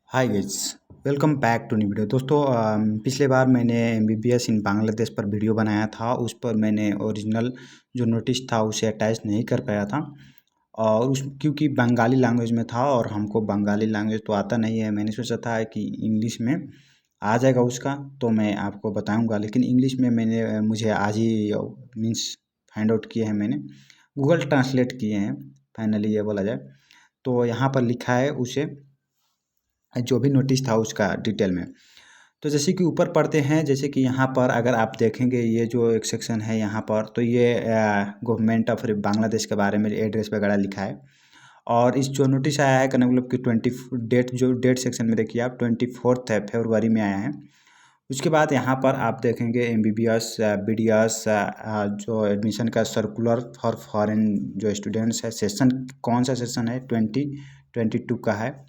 Hi guys, welcome back to new video. दोस्तों पिछले बार मैंने एमबीबीएस इन बांग्लादेश पर वीडियो बनाया था। उस पर मैंने ओरिजिनल जो नोटिस था उसे अटैच नहीं कर पाया था और उस क्योंकि बंगाली लैंग्वेज में था और हमको बंगाली लैंग्वेज तो आता नहीं है। मैंने सोचा था कि इंग्लिश में आ जाएगा उसका तो मैं आपको बताऊंगा, लेकिन इंग्लिश में मुझे आज ही मीन्स फाइंड आउट किए हैं। मैंने गूगल ट्रांसलेट किए हैं फाइनली, ये बोला जाए तो यहाँ पर लिखा है उसे जो भी नोटिस था उसका डिटेल में। तो जैसे कि ऊपर पढ़ते हैं, जैसे कि यहाँ पर अगर आप देखेंगे ये जो एक सेक्शन है यहाँ पर, तो ये गवर्नमेंट ऑफ बांग्लादेश के बारे में एड्रेस वगैरह लिखा है। और इस जो नोटिस आया है कहने का मतलब कि 20 डेट सेक्शन में देखिए आप 24 है फरवरी में आया है। उसके बाद यहाँ पर आप देखेंगे एमबीबीएस बीडीएस जो एडमिशन का सर्कुलर फॉर फॉरेन जो स्टूडेंट्स है, सेशन कौन सा सेशन है 2022 का है।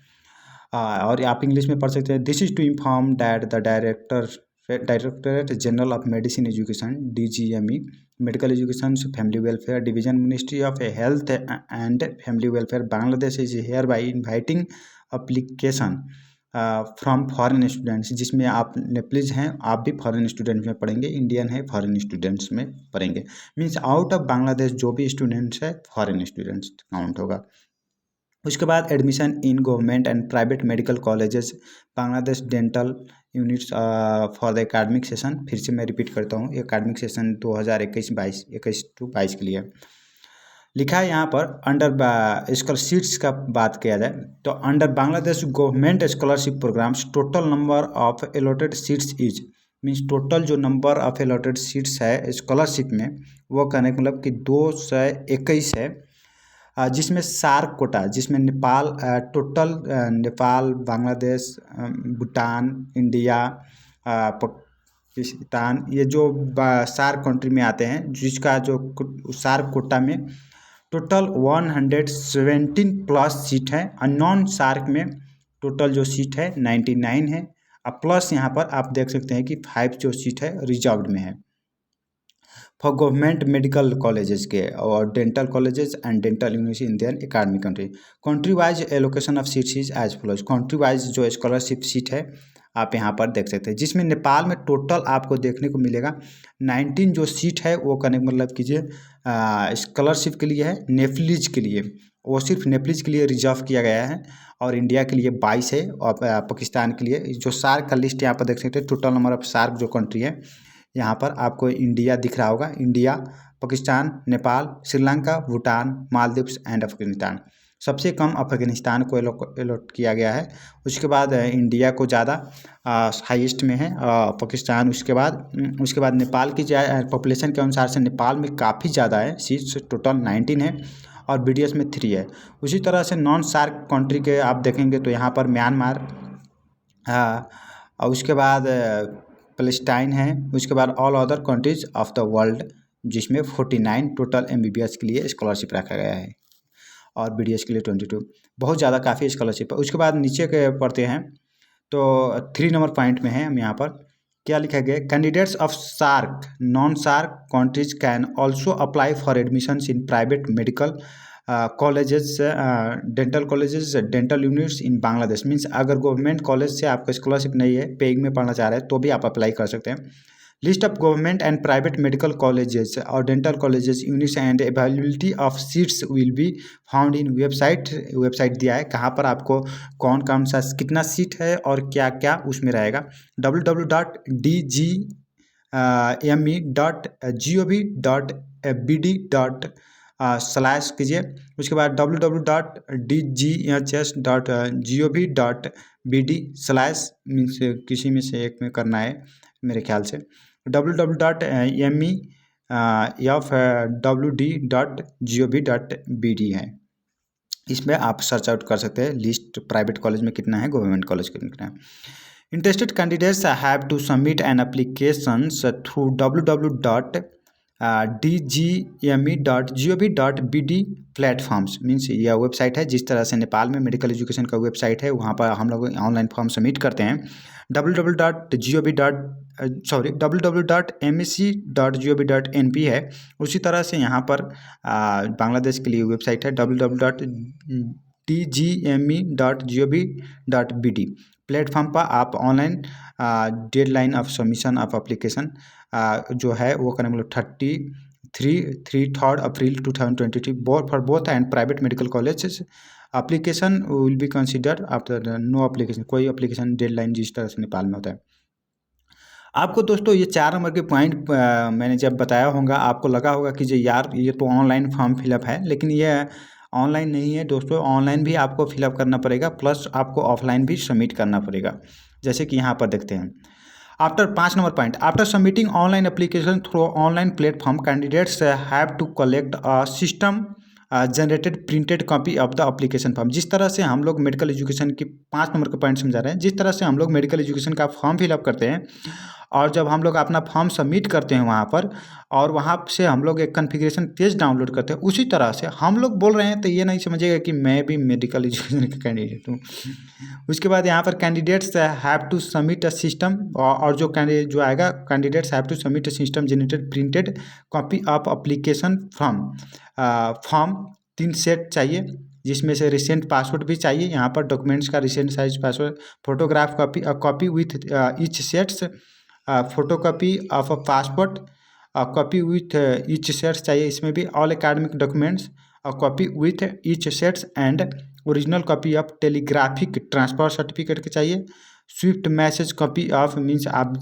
और आप इंग्लिश में पढ़ सकते हैं। This is to inform that the directorate general of medicine education DGME medical education family welfare division ministry of health and family welfare Bangladesh is hereby inviting application from foreign students, जिसमें आप Nepalese हैं, आप भी foreign students में पढ़ेंगे, Indian है foreign students में पढ़ेंगे। मीन्स आउट ऑफ बांग्लादेश जो भी स्टूडेंट्स है फॉरेन स्टूडेंट्स काउंट होगा। उसके बाद admission in government and private medical colleges Bangladesh dental units for the academic session. फिर से मैं रिपीट करता हूँ, एकेडमिक सेशन 2021 के लिए लिखा है। यहाँ पर अंडर स्कॉलरशिप्स का बात किया जाए तो under Bangladesh government scholarship programs total number of allotted seats is means total जो नंबर ऑफ अलॉटेड सीट्स है स्कॉलरशिप में वो कहने का मतलब कि 221 है, जिसमें सार्क कोटा, जिसमें नेपाल टोटल नेपाल, बांग्लादेश, भूटान, इंडिया, पाकिस्तान, ये जो सार्क कंट्री में आते हैं, जिसका जो सार्क कोटा में टोटल 117 प्लस सीट है। और नॉन सार्क में टोटल जो सीट है 99 है। और प्लस यहाँ पर आप देख सकते हैं कि 5 जो सीट है रिजर्व्ड में है फॉर गवर्नमेंट मेडिकल कॉलेजेस के और dental colleges and dental university Indian academic country wise allocation of seats is as follows. Country wise जो स्कॉलरशिप सीट है आप यहाँ पर देख सकते हैं, जिसमें नेपाल में टोटल आपको देखने को मिलेगा 19 जो सीट है वो करने का मतलब कीजिए स्कॉलरशिप के लिए है, नेफ्लिज के लिए वो सिर्फ नेफ्लिज के लिए रिजर्व किया गया है, और इंडिया के लिए 22 है, और पाकिस्तान के लिए जो सार्क का लिस्ट यहाँ पर देख सकते हैं टोटल नंबर ऑफ सार्क जो कंट्री है। यहाँ पर आपको इंडिया दिख रहा होगा, इंडिया, पाकिस्तान, नेपाल, श्रीलंका, भूटान, मालदीव्स एंड अफगानिस्तान। सबसे कम अफगानिस्तान को अलॉट किया गया है। उसके बाद इंडिया को ज़्यादा हाईएस्ट में है, पाकिस्तान उसके बाद नेपाल की पॉपुलेशन के अनुसार से नेपाल में काफ़ी ज़्यादा है, सीट्स टोटल 19 है और बीडीएस में 3 है। उसी तरह से नॉन सार्क कंट्री के आप देखेंगे तो यहाँ पर म्यांमार, और उसके बाद पैलेस्टाइन है, उसके बाद all other countries of the world, जिसमें 49 टोटल एमबीबीएस के लिए स्कॉलरशिप रखा गया है और बीडीएस के लिए 22। बहुत ज़्यादा काफ़ी स्कॉलरशिप है। उसके बाद नीचे के पढ़ते हैं तो 3 नंबर पॉइंट में है हम यहाँ पर क्या लिखा गया, candidates of SAARC non SAARC countries can also apply for admissions in private medical colleges, dental colleges, dental units in Bangladesh. Means अगर गवर्नमेंट कॉलेज से आपका स्कॉलरशिप नहीं है, पेइंग में पढ़ना चाह रहे हैं, तो भी आप अप्लाई कर सकते हैं। List of government and private medical colleges और dental colleges units and availability of seats will be found in website दिया है, कहाँ पर आपको कौन कौन सा कितना सीट है और क्या क्या उसमें रहेगा। www.dgme.gov.bd. स्लैश कीजिए। उसके बाद www.dghs.gov.bd स्लैश मीन्स किसी में से एक में करना है मेरे ख्याल से, www.mefwd.gov.bd है। इसमें आप सर्च आउट कर सकते हैं लिस्ट प्राइवेट कॉलेज में कितना है, गवर्नमेंट कॉलेज में कितना है। Interested candidates have to submit an application through www.dgme.gov.bd platforms. Means यह वेबसाइट है, जिस तरह से नेपाल में मेडिकल एजुकेशन का वेबसाइट है, वहाँ पर हम लोग ऑनलाइन फॉर्म सबमिट करते हैं। www.mec.gov.np है। उसी तरह से यहाँ पर बांग्लादेश के लिए वेबसाइट है tgme.gov.bd प्लेटफॉर्म पर आप online deadline of submission of application जो है वो करेंगे मतलब 3rd April 2023 for both and private medical colleges application will be considered after no application. कोई एप्लीकेशन डेडलाइन जिस तरह से नेपाल में होता है। आपको दोस्तों ये 4 नंबर के पॉइंट मैंने जब बताया होगा आपको लगा होगा कि जो यार ये तो ऑनलाइन फॉर्म फिलअप है, लेकिन ये ऑनलाइन नहीं है दोस्तों। ऑनलाइन भी आपको फिलअप करना पड़ेगा प्लस आपको ऑफलाइन भी सबमिट करना पड़ेगा। जैसे कि यहाँ पर देखते हैं after 5 number point after submitting online application through online platform candidates have to collect a system generated printed copy of the application form. जिस तरह से हम लोग मेडिकल एजुकेशन की 5 नंबर का पॉइंट समझा रहे हैं, जिस तरह से हम लोग मेडिकल एजुकेशन का फॉर्म फिलअप करते हैं और जब हम लोग अपना फॉर्म सबमिट करते हैं वहाँ पर और वहाँ से हम लोग एक कॉन्फ़िगरेशन पेज डाउनलोड करते हैं, उसी तरह से हम लोग बोल रहे हैं तो ये नहीं समझिएगा कि मैं भी मेडिकल एजुकेशन का कैंडिडेट हूँ। उसके बाद यहाँ पर candidates have to submit a system और जो कैंडिडेट जो आएगा candidates have to submit a system generated printed copy of application form 3 set चाहिए, जिसमें से रिसेंट पासवर्ड भी चाहिए। यहाँ पर डॉक्यूमेंट्स का recent size password, photograph copy copy with each sets, photocopy of a passport copy with each sets चाहिए। इसमें भी all academic documents copy with each sets and original copy of telegraphic transfer certificate के चाहिए। Swift message copy of means आप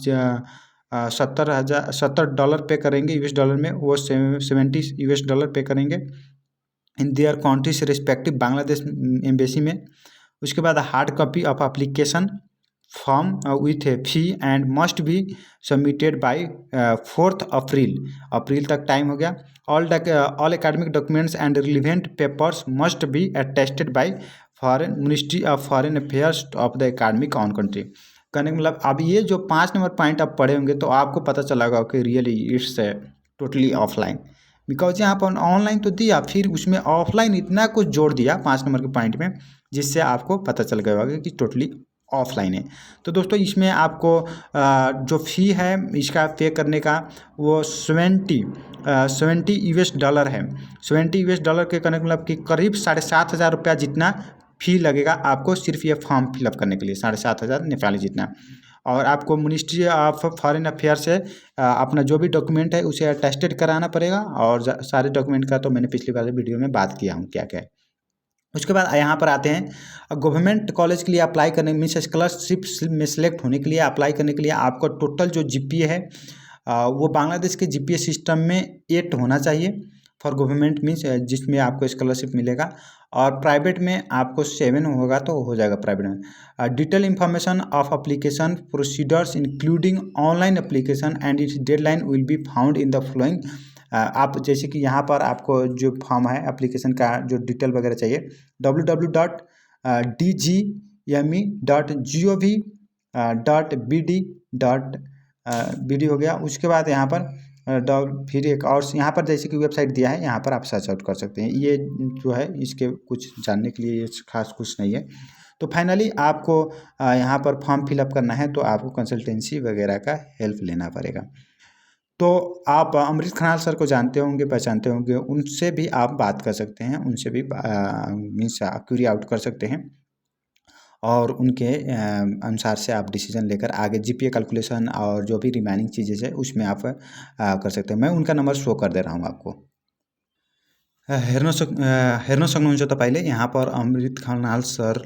$70 पे करेंगे US dollar में, वो $70 पे करेंगे in their countries respective Bangladesh embassy में। उसके बाद hard copy of application form with fee and must be submitted by 4th अप्रैल तक टाइम हो गया। All academic documents and relevant papers must be attested bye foreign ministry of foreign affairs of the academic on country. कहने का मतलब अब ये जो 5 number point आप पढ़े होंगे तो आपको पता चलेगा कि really it's totally offline, because यहाँ पर ऑनलाइन तो दिया फिर उसमें ऑफलाइन इतना कुछ जोड़ दिया 5 नंबर के पॉइंट में, जिससे आपको पता चल गया होगा कि टोटली ऑफलाइन है। तो दोस्तों इसमें आपको जो फ़ी है इसका पे करने का वो $70 US है। $70 के करने का मतलब कि करीब 7,500 रुपया जितना फ़ी लगेगा आपको सिर्फ ये फॉर्म फिलअप करने के लिए, 7,500 नेपाली जितना। और आपको मिनिस्ट्री ऑफ फॉरेन अफेयर से अपना जो भी डॉक्यूमेंट है उसे अटेस्टेड कराना पड़ेगा। और सारे डॉक्यूमेंट का तो मैंने पिछली वाले वीडियो में बात किया हूँ क्या क्या है। उसके बाद यहाँ पर आते हैं गवर्नमेंट कॉलेज के लिए अप्लाई करने मीन्स स्कॉलरशिप में सेलेक्ट होने के लिए अप्लाई करने के लिए आपका टोटल जो जीपीए है वो बांग्लादेश के जीपीए सिस्टम में 8 होना चाहिए फॉर गवर्नमेंट मीन्स जिसमें आपको स्कॉलरशिप मिलेगा। और प्राइवेट में आपको 7 होगा तो हो जाएगा प्राइवेट में। Detail information of application procedures including online application and it's deadline will be found in the following. आप जैसे कि यहाँ पर आपको जो फॉर्म है एप्लीकेशन का जो डिटेल वगैरह चाहिए www.dgme.gov.bd हो गया। उसके बाद यहाँ पर फिर एक और यहाँ पर जैसे कि वेबसाइट दिया है, यहाँ पर आप सर्च आउट कर सकते हैं। ये जो है इसके कुछ जानने के लिए खास कुछ नहीं है। तो फाइनली आपको यहाँ पर फॉर्म फिलअप करना है तो आपको कंसल्टेंसी वगैरह का हेल्प लेना पड़ेगा। तो आप अमृत खनाल सर को जानते होंगे, पहचानते होंगे, उनसे भी आप बात कर सकते हैं, उनसे भी मीन्स क्वेरी आउट कर सकते हैं और उनके अनुसार से आप डिसीजन लेकर आगे जीपीए कैलकुलेशन और जो भी रिमेनिंग चीज़ें हैं उसमें आप कर सकते हैं। मैं उनका नंबर शो कर दे रहा हूँ आपको। हेर्न सक्नुहुन्छ तपाईँले यहाँ पर अमृत खनाल सर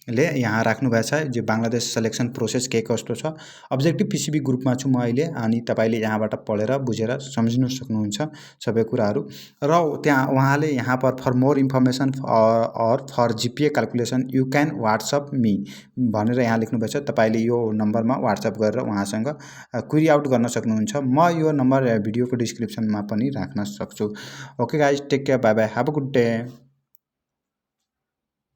ले यहाँ राख्नुभएको छ जो बांग्लादेश सेलेक्सन प्रोसेस के कस्तो छ। अब्जेक्टिभ पिसिबी ग्रुपमा छु म अहिले, अनि तपाईँले यहाँबाट पढेर बुझेर सम्झिन सक्नुहुन्छ सबै कुराहरू। र त्यहाँ उहाँले यहाँ पर फर मोर इन्फर्मेसन और फर जीपीए क्यालकुलेसन यु क्यान व्हाट्सअप मी भनेर यहाँ लेख्नुभएको छ। तपाईँले यो नम्बरमा व्हाट्सअप गरेर उहाँसँग क्वेरी आउट गर्न सक्नुहुन्छ। म यो नम्बर भिडियोको डिस्क्रिप्सनमा पनि राख्न सक्छु। Okay guys, take care, bye bye, have a good day.